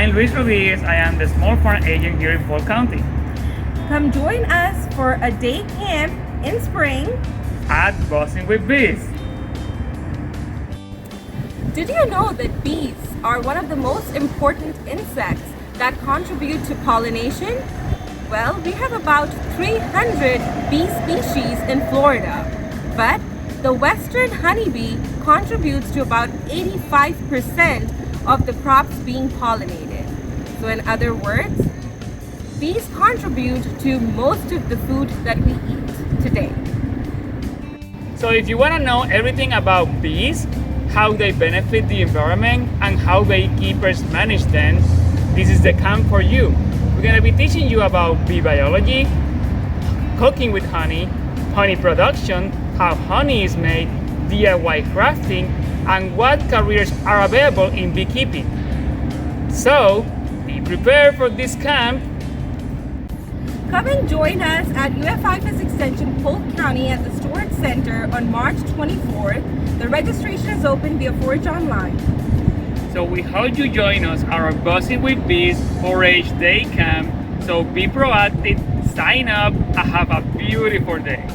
I'm Luis Rodriguez. I am the small farm agent here in Polk County Come join us for a day camp in spring. at Buzzing with Bees. Did you know that bees are one of the most important insects that contribute to pollination? Well, we have about 300 bee species in Florida, but the western honeybee contributes to about 85% of the crops being pollinated. So in other words, bees contribute to most of the food that we eat today. So if you want to know everything about bees, how they benefit the environment, and how beekeepers manage them, this is the camp for you. We're going to be teaching you about bee biology, cooking with honey production, how honey is made, DIY crafting, and what careers are available in beekeeping. So, be prepared for this camp. Come and join us at IFAS Extension Polk County at the Stuart Center on March 24th. The registration is open via Forge Online. So we hope you join us at our Buzzing with Bees 4-H Day Camp. So be proactive, sign up, and have a beautiful day.